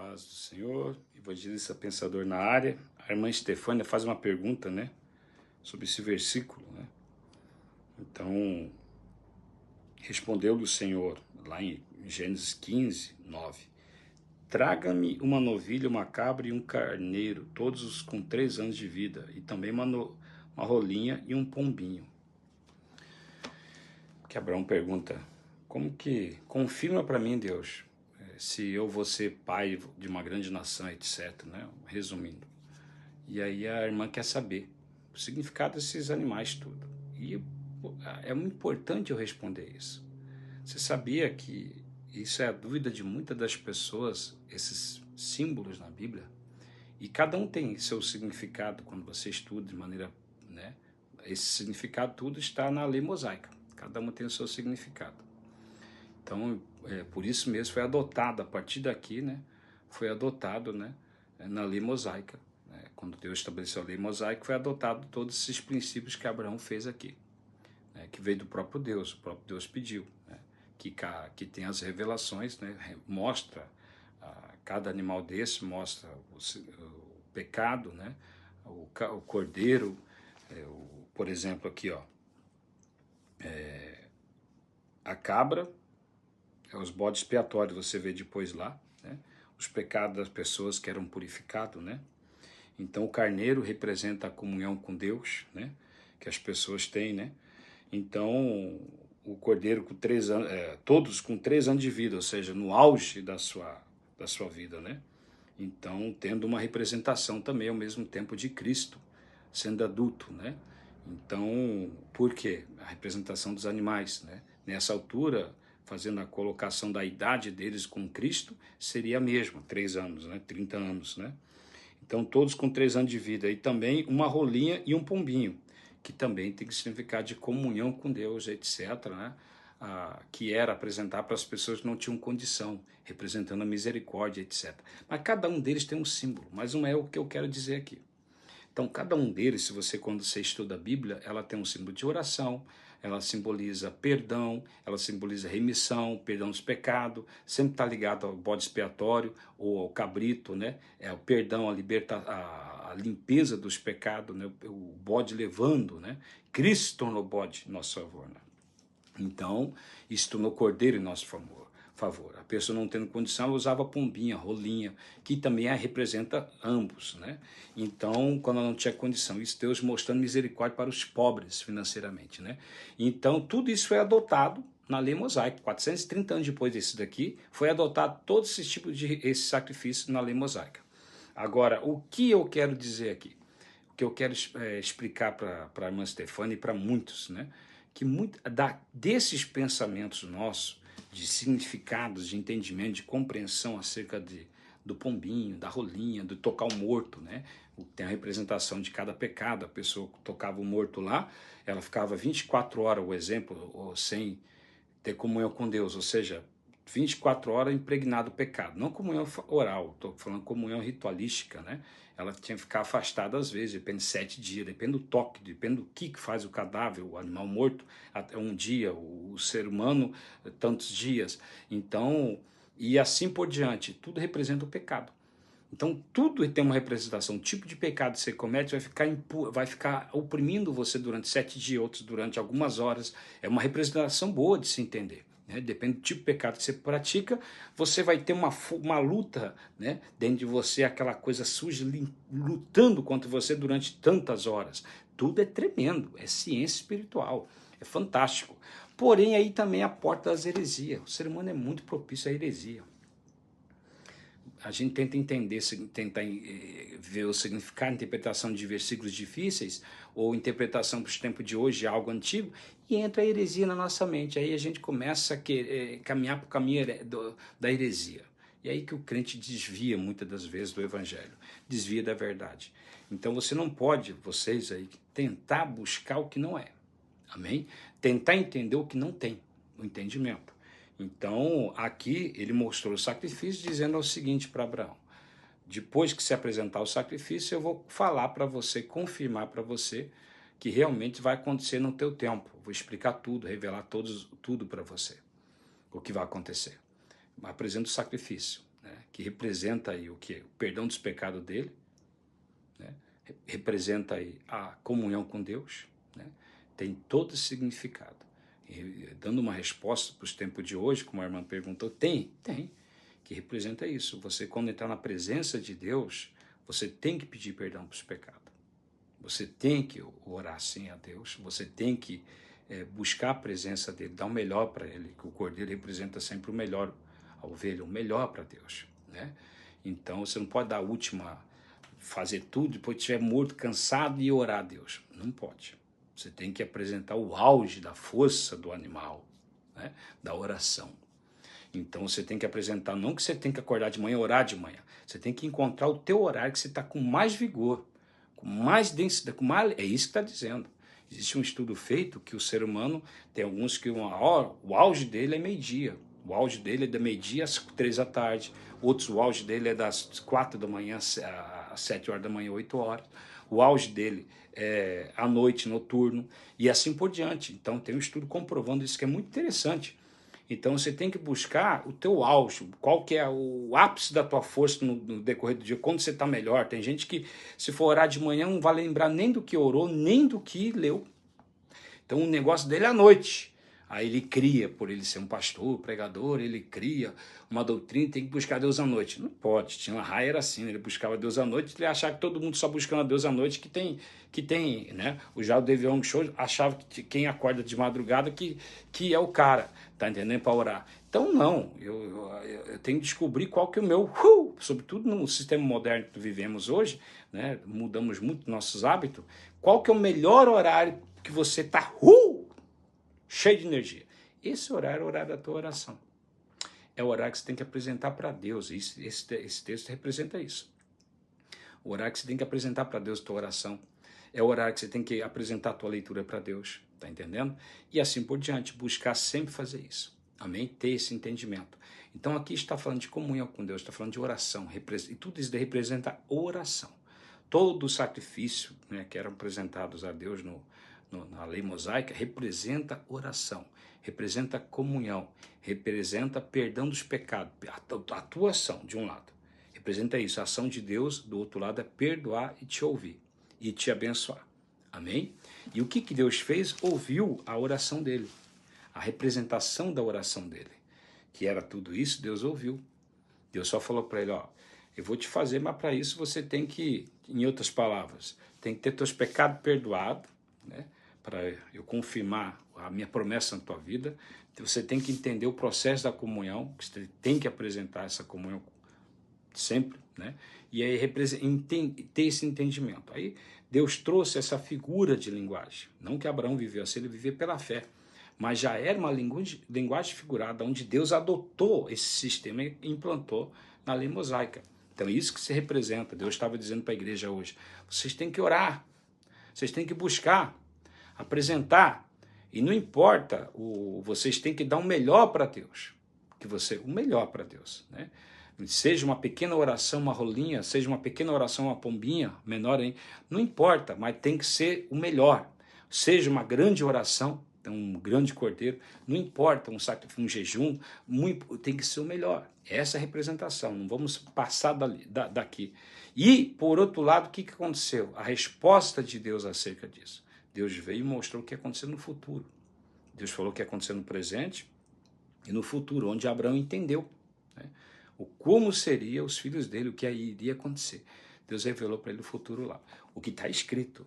Paz do Senhor, evangelista pensador na área. A irmã Estefânia faz uma pergunta, né, sobre esse versículo, né? Então, respondeu-lhe o Senhor, lá em Gênesis 15, 9. Traga-me uma novilha, uma cabra e um carneiro, todos os com 3 anos de vida, e também uma rolinha e um pombinho. Que Abraão pergunta, como que, confirma para mim, Deus, se eu vou ser pai de uma grande nação, etc, né? Resumindo. E aí a irmã quer saber o significado desses animais tudo. E é muito importante eu responder isso. Você sabia que isso é a dúvida de muitas das pessoas, esses símbolos na Bíblia? E cada um tem seu significado quando você estuda de maneira, né? Esse significado tudo está na lei mosaica. Cada um tem o seu significado. Então, por isso mesmo foi adotado, a partir daqui, né? Foi adotado, né? Na lei mosaica. Né? Quando Deus estabeleceu a lei mosaica, foi adotado todos esses princípios que Abraão fez aqui. Né? Que veio do próprio Deus, o próprio Deus pediu. Né? Que tem as revelações, né? Mostra cada animal desse, mostra o pecado, né? O cordeiro, por exemplo, aqui, ó, a cabra, os bodes expiatórios, você vê depois lá, né? Os pecados das pessoas que eram purificados, né? Então o carneiro representa a comunhão com Deus, né? Que as pessoas têm, né? Então o cordeiro com 3 anos, todos com 3 anos de vida, ou seja, no auge da sua vida, né? Então tendo uma representação também ao mesmo tempo de Cristo, sendo adulto, né? Então, por quê? A representação dos animais, né? Nessa altura, fazendo a colocação da idade deles com Cristo, seria a mesma, 3 anos, né? 30 anos, né? Então, todos com 3 anos de vida. E também uma rolinha e um pombinho, que também tem significado de comunhão com Deus, etc., né? Que era apresentar para as pessoas que não tinham condição, representando a misericórdia, etc. Mas cada um deles tem um símbolo, mas não é o que eu quero dizer aqui. Então, cada um deles, quando você estuda a Bíblia, ela tem um símbolo de oração, ela simboliza perdão, ela simboliza remissão, perdão dos pecados, sempre está ligado ao bode expiatório ou ao cabrito, né? É o perdão, a limpeza dos pecados, né? O bode levando, né? Cristo tornou bode em nosso favor, né? Então, isso tornou cordeiro em nosso favor. A pessoa não tendo condição, ela usava pombinha, rolinha, que também representa ambos, né? Então, quando ela não tinha condição, isso Deus mostrando misericórdia para os pobres financeiramente, né? Então, tudo isso foi adotado na lei mosaica. 430 anos depois desse daqui, foi adotado todos esses tipos de sacrifícios na lei mosaica. Agora, o que eu quero dizer aqui? O que eu quero explicar para a irmã Stefânia e para muitos, né? Que desses pensamentos nossos, de significados, de entendimento, de compreensão acerca do pombinho, da rolinha, do tocar o morto, né? Tem a representação de cada pecado, a pessoa tocava o morto lá, ela ficava 24 horas, o exemplo, sem ter comunhão com Deus, ou seja, 24 horas impregnado do pecado, não comunhão oral, estou falando comunhão ritualística, né? Ela tinha que ficar afastada às vezes, depende de 7 dias, depende do toque, depende do que faz o cadáver, o animal morto, até um dia, o ser humano, tantos dias. Então, e assim por diante, tudo representa o pecado. Então, tudo tem uma representação. O tipo de pecado que você comete vai ficar oprimindo você durante 7 dias, outros durante algumas horas. É uma representação boa de se entender. Né? Depende do tipo de pecado que você pratica, você vai ter uma luta, né? Dentro de você, aquela coisa suja lutando contra você durante tantas horas. Tudo é tremendo, é ciência espiritual, é fantástico. Porém, aí também é a porta das heresias. O ser humano é muito propício à heresia. A gente tenta entender, tenta ver o significado, interpretação de versículos difíceis, ou interpretação para os tempos de hoje de algo antigo, e entra a heresia na nossa mente. Aí a gente começa a caminhar para o caminho da heresia. E aí que o crente desvia muitas das vezes do evangelho, desvia da verdade. Então você não pode, vocês aí, tentar buscar o que não é. Amém? Tentar entender o que não tem, o entendimento. Então, aqui ele mostrou o sacrifício, dizendo o seguinte para Abraão: depois que se apresentar o sacrifício, eu vou falar para você, confirmar para você que realmente vai acontecer no teu tempo. Vou explicar tudo, revelar tudo para você, o que vai acontecer. Apresenta o sacrifício. né, que representa aí o quê? O perdão dos pecados dele, né, representa aí a comunhão com Deus, né, tem todo esse significado. E, dando uma resposta para os tempos de hoje, como a irmã perguntou, tem, que representa isso. Você, quando entrar na presença de Deus, você tem que pedir perdão para os pecados. Você tem que orar sim a Deus, você tem que buscar a presença dele, dar o melhor para ele, que o cordeiro representa sempre o melhor, a ovelha, o melhor para Deus, né? Então você não pode dar a última, fazer tudo, depois estiver morto, cansado e orar a Deus. Não pode. Você tem que apresentar o auge da força do animal, né? Da oração. Então você tem que apresentar, não que você tem que acordar de manhã e orar de manhã, você tem que encontrar o teu horário que você está com mais vigor, com mais densidade, com mais, é isso que está dizendo. Existe um estudo feito que o ser humano, tem alguns que o auge dele é meio-dia, o auge dele é da meio-dia às 3 da tarde, outros o auge dele é das 4 da manhã às 7 horas da manhã, 8 horas, o auge dele é à noite, noturno, e assim por diante. Então tem um estudo comprovando isso que é muito interessante. Então você tem que buscar o teu auge, qual que é o ápice da tua força no decorrer do dia, quando você está melhor. Tem gente que, se for orar de manhã, não vai lembrar nem do que orou, nem do que leu. Então o negócio dele é à noite. Aí ele cria, por ele ser um pastor, pregador, ele cria uma doutrina, tem que buscar Deus à noite. Não pode, Tim LaHaye era assim, ele buscava Deus à noite, ele achava que todo mundo só buscando a Deus à noite que tem, né? O já o David Wong Show achava que quem acorda de madrugada que é o cara, tá entendendo, para orar. Então não, eu tenho que descobrir qual que é o meu, sobretudo no sistema moderno que vivemos hoje, né? Mudamos muito nossos hábitos, qual que é o melhor horário que você está cheio de energia. Esse horário é o horário da tua oração. É o horário que você tem que apresentar para Deus. Esse texto representa isso. O horário que você tem que apresentar para Deus a tua oração. É o horário que você tem que apresentar a tua leitura para Deus. Tá entendendo? E assim por diante. Buscar sempre fazer isso. Amém? Ter esse entendimento. Então aqui está falando de comunhão com Deus. Está falando de oração. E tudo isso representa oração. Todo o sacrifício, né, que eram apresentados a Deus na lei mosaica, representa oração, representa comunhão, representa perdão dos pecados, a tua ação, de um lado. Representa isso, a ação de Deus, do outro lado, é perdoar e te ouvir, e te abençoar. Amém? E o que Deus fez? Ouviu a oração dele, a representação da oração dele, que era tudo isso, Deus ouviu. Deus só falou para ele, ó, eu vou te fazer, mas para isso você tem que, em outras palavras, tem que ter teus pecados perdoados, né? Para eu confirmar a minha promessa na tua vida, você tem que entender o processo da comunhão, que você tem que apresentar essa comunhão sempre, né? E aí ter esse entendimento. Aí Deus trouxe essa figura de linguagem, não que Abraão viveu assim, ele vivia pela fé, mas já era uma linguagem figurada, onde Deus adotou esse sistema e implantou na lei mosaica. Então é isso que se representa. Deus estava dizendo para a igreja hoje, vocês têm que orar, vocês têm que buscar, apresentar, e não importa, vocês têm que dar o melhor para Deus, o melhor para Deus, né? Seja uma pequena oração, uma rolinha, seja uma pequena oração, uma pombinha, menor, hein? Não importa, mas tem que ser o melhor. Seja uma grande oração, um grande cordeiro, não importa, um sacrifício, um jejum, tem que ser o melhor. Essa é a representação, não vamos passar daqui. E, por outro lado, o que aconteceu? A resposta de Deus acerca disso. Deus veio e mostrou o que ia acontecer no futuro. Deus falou o que ia acontecer no presente e no futuro, onde Abraão entendeu, né, como seriam os filhos dele, o que iria acontecer. Deus revelou para ele o futuro lá. O que está escrito.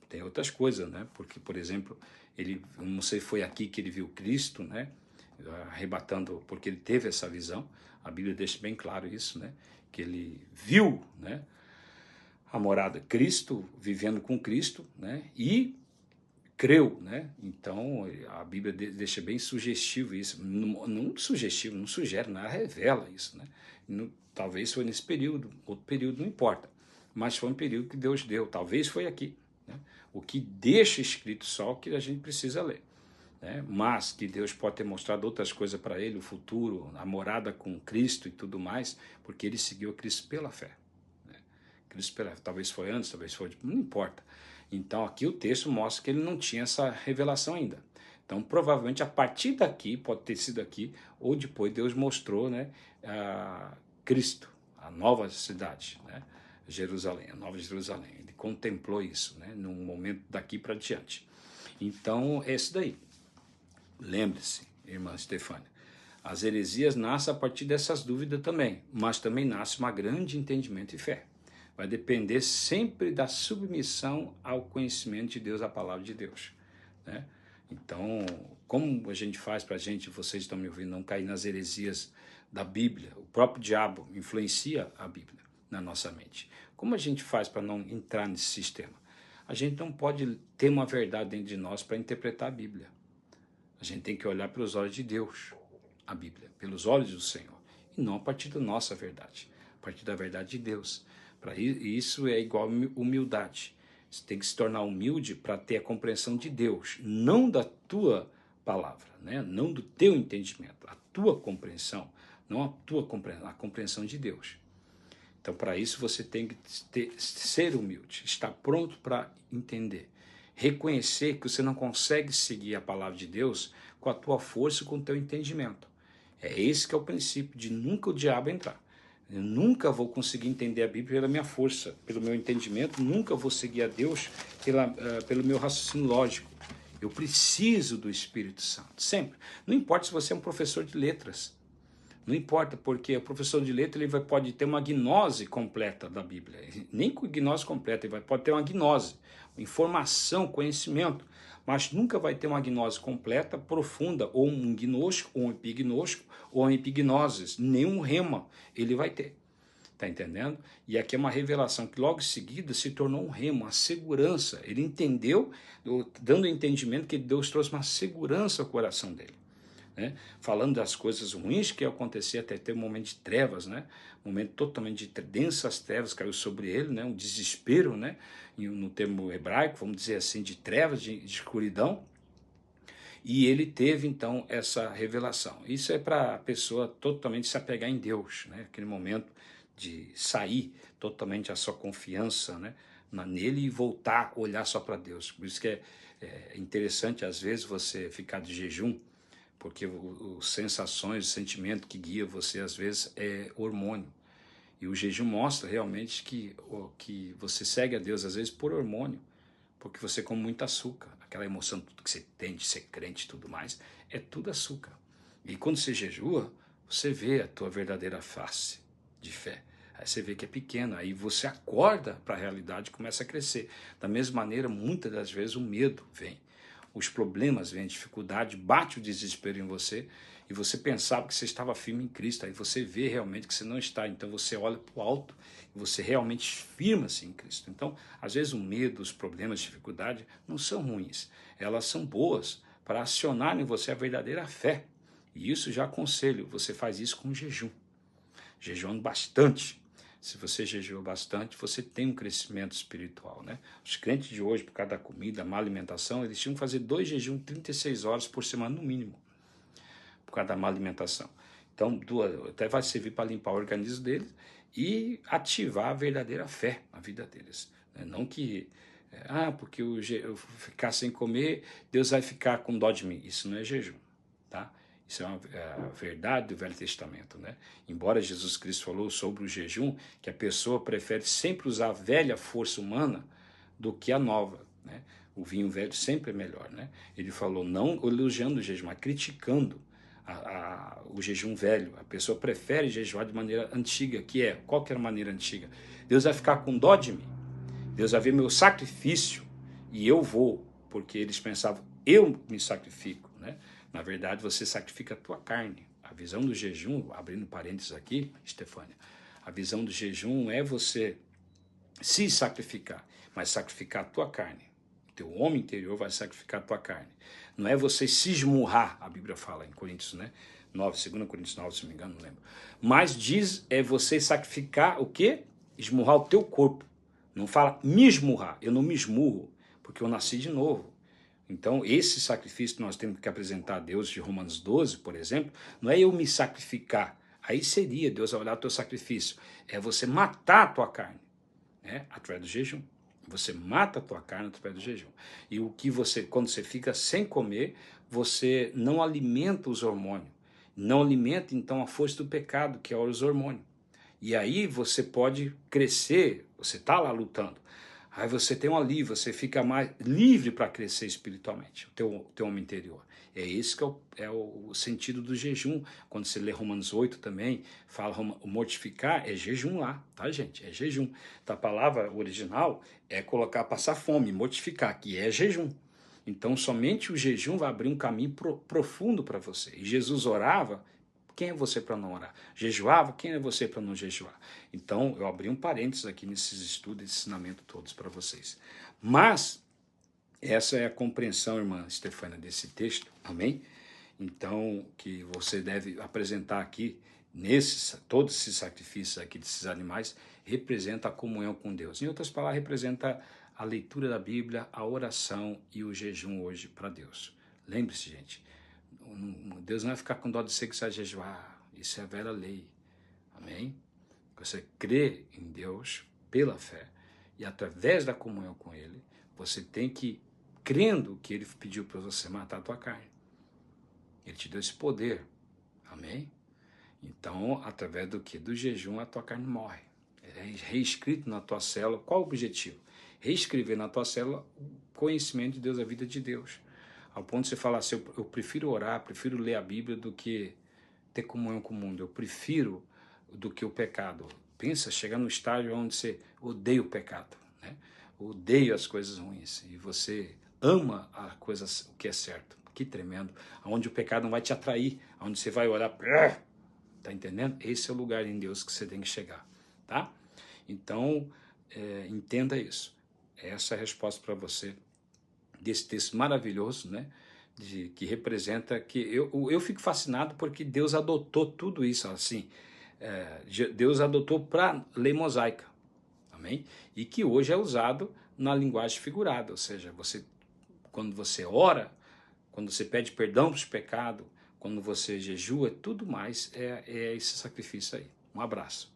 Tem outras coisas, né? Porque, por exemplo, não sei, foi aqui que ele viu Cristo, né? Arrebatando, porque ele teve essa visão. A Bíblia deixa bem claro isso, né? Que ele viu, né, a morada, Cristo, vivendo com Cristo, né? E creu, né? Então a Bíblia deixa bem sugestivo isso, não sugestivo, não sugere nada, revela isso, né? Talvez foi nesse período, outro período, não importa, mas foi um período que Deus deu, talvez foi aqui, né? O que deixa escrito só o que a gente precisa ler, né? Mas que Deus pode ter mostrado outras coisas para ele, o futuro, a morada com Cristo e tudo mais, porque ele seguiu a Cristo pela fé, né? Cristo pela fé, talvez foi antes, talvez foi, não importa. Então aqui o texto mostra que ele não tinha essa revelação ainda. Então provavelmente a partir daqui, pode ter sido aqui, ou depois Deus mostrou, né, Cristo, a nova cidade, né? Jerusalém, a nova Jerusalém. Ele contemplou isso, né? Num momento daqui para diante. Então, é isso daí. Lembre-se, irmã Stefânia, as heresias nascem a partir dessas dúvidas também, mas também nasce um grande entendimento e fé. Vai depender sempre da submissão ao conhecimento de Deus, à palavra de Deus, né? Então, como a gente faz para a gente, vocês estão me ouvindo, não cair nas heresias da Bíblia? O próprio diabo influencia a Bíblia na nossa mente. Como a gente faz para não entrar nesse sistema? A gente não pode ter uma verdade dentro de nós para interpretar a Bíblia. A gente tem que olhar pelos olhos de Deus, a Bíblia, pelos olhos do Senhor, e não a partir da nossa verdade, a partir da verdade de Deus. Para isso é igual humildade. Você tem que se tornar humilde para ter a compreensão de Deus, não da tua palavra, né? Não do teu entendimento, a tua compreensão, não a tua compreensão, a compreensão de Deus. Então, para isso, você tem que ser humilde, estar pronto para entender. Reconhecer que você não consegue seguir a palavra de Deus com a tua força e com o teu entendimento. É esse que é o princípio de nunca o diabo entrar. Eu nunca vou conseguir entender a Bíblia pela minha força, pelo meu entendimento, nunca vou seguir a Deus pelo meu raciocínio lógico. Eu preciso do Espírito Santo, sempre. Não importa se você é um professor de letras. Não importa, porque o professor de letra pode ter uma gnose completa da Bíblia. Nem com gnose completa, pode ter uma gnose, informação, conhecimento, mas nunca vai ter uma gnose completa, profunda, ou um gnóstico, ou um epignóstico, ou uma epignoses. Nenhum rema ele vai ter. Está entendendo? E aqui é uma revelação que logo em seguida se tornou um rema, uma segurança. Ele entendeu, dando o entendimento que Deus trouxe uma segurança ao coração dele. Né? Falando das coisas ruins que acontecia, até ter um momento de trevas, né? Um momento totalmente de densas trevas caiu sobre ele, né? Um desespero, né? No termo hebraico, vamos dizer assim, de trevas, de escuridão. E ele teve então essa revelação. Isso é para a pessoa totalmente se apegar em Deus, né? Aquele momento de sair totalmente a sua confiança, né? Nele e voltar a olhar só para Deus. Por isso que é interessante às vezes você ficar de jejum, porque as sensações, o sentimento que guia você às vezes é hormônio. E o jejum mostra realmente que você segue a Deus às vezes por hormônio, porque você come muito açúcar. Aquela emoção, tudo que você tem de ser crente e tudo mais, é tudo açúcar. E quando você jejua, você vê a tua verdadeira face de fé. Aí você vê que é pequena, aí você acorda para a realidade e começa a crescer. Da mesma maneira, muitas das vezes o medo vem. Os problemas vêm, a dificuldade, bate o desespero em você e você pensava que você estava firme em Cristo, aí você vê realmente que você não está, então você olha para o alto e você realmente firma-se em Cristo. Então, às vezes o medo, os problemas, a dificuldade não são ruins, elas são boas para acionar em você a verdadeira fé. E isso já aconselho, você faz isso com jejum, jejuando bastante. Se você jejuou bastante, você tem um crescimento espiritual, né? Os crentes de hoje, por causa da comida, má alimentação, eles tinham que fazer 2 jejuns 36 horas por semana no mínimo, por causa da má alimentação. Então, até vai servir para limpar o organismo deles e ativar a verdadeira fé na vida deles. Né? Não que, porque eu ficar sem comer, Deus vai ficar com dó de mim. Isso não é jejum, tá? Isso é a verdade do Velho Testamento, né? Embora Jesus Cristo falou sobre o jejum, que a pessoa prefere sempre usar a velha força humana do que a nova, né? O vinho velho sempre é melhor, né? Ele falou não elogiando o jejum, mas criticando o jejum velho. A pessoa prefere jejuar de maneira antiga, que é qualquer maneira antiga. Deus vai ficar com dó de mim. Deus vai ver meu sacrifício e eu vou, porque eles pensavam, eu me sacrifico, né? Na verdade, você sacrifica a tua carne. A visão do jejum, abrindo parênteses aqui, Stefânia, a visão do jejum é você se sacrificar, mas sacrificar a tua carne. O teu homem interior vai sacrificar a tua carne. Não é você se esmurrar, a Bíblia fala em Coríntios, né? 9, 2 Coríntios 9, se não me engano, não lembro. Mas diz, é você sacrificar o quê? Esmurrar o teu corpo. Não fala me esmurrar, eu não me esmurro, porque eu nasci de novo. Então, esse sacrifício que nós temos que apresentar a Deus, de Romanos 12, por exemplo, não é eu me sacrificar. Aí seria, Deus vai olhar o teu sacrifício. É você matar a tua carne, né? Através do jejum. Você mata a tua carne através do jejum. E o que você, quando você fica sem comer, você não alimenta os hormônios. Não alimenta, então, a força do pecado, que é os hormônios. E aí você pode crescer, você está lá lutando. Aí você tem um alívio, você fica mais livre para crescer espiritualmente, o teu homem interior. É esse que é o sentido do jejum. Quando você lê Romanos 8 também, fala mortificar, é jejum lá, tá, gente? É jejum. Então, a palavra original é colocar, passar fome, mortificar, que é jejum. Então, somente o jejum vai abrir um caminho profundo para você. E Jesus orava, quem é você para não orar? Jejuava, quem é você para não jejuar? Então, eu abri um parênteses aqui nesses estudos e ensinamento todos para vocês. Mas, essa é a compreensão, irmã Stefânia, desse texto, amém? Então, que você deve apresentar aqui, todos esses sacrifícios aqui desses animais, representa a comunhão com Deus. Em outras palavras, representa a leitura da Bíblia, a oração e o jejum hoje para Deus. Lembre-se, gente, Deus não vai ficar com dó de você que você vai jejuar. Isso é a velha lei. Amém? Você crê em Deus pela fé e através da comunhão com Ele, você tem que, crendo que Ele pediu para você matar a tua carne. Ele te deu esse poder. Amém? Então, através do que? Do jejum, a tua carne morre. É reescrito na tua célula. Qual o objetivo? Reescrever na tua célula o conhecimento de Deus, a vida de Deus. Ao ponto de você falar assim, eu prefiro orar, prefiro ler a Bíblia do que ter comunhão com o mundo. Eu prefiro do que o pecado. Pensa, chegar no estágio onde você odeia o pecado, né? Odeia as coisas ruins. E você ama o que é certo. Que tremendo. Onde o pecado não vai te atrair. Onde você vai olhar... Tá entendendo? Esse é o lugar em Deus que você tem que chegar, tá? Então, entenda isso. Essa é a resposta para você desse texto maravilhoso, né? Que representa que eu fico fascinado porque Deus adotou tudo isso assim. Deus adotou para a lei mosaica, amém? E que hoje é usado na linguagem figurada, ou seja, quando você ora, quando você pede perdão dos pecados, quando você jejua, tudo mais é esse sacrifício aí. Um abraço.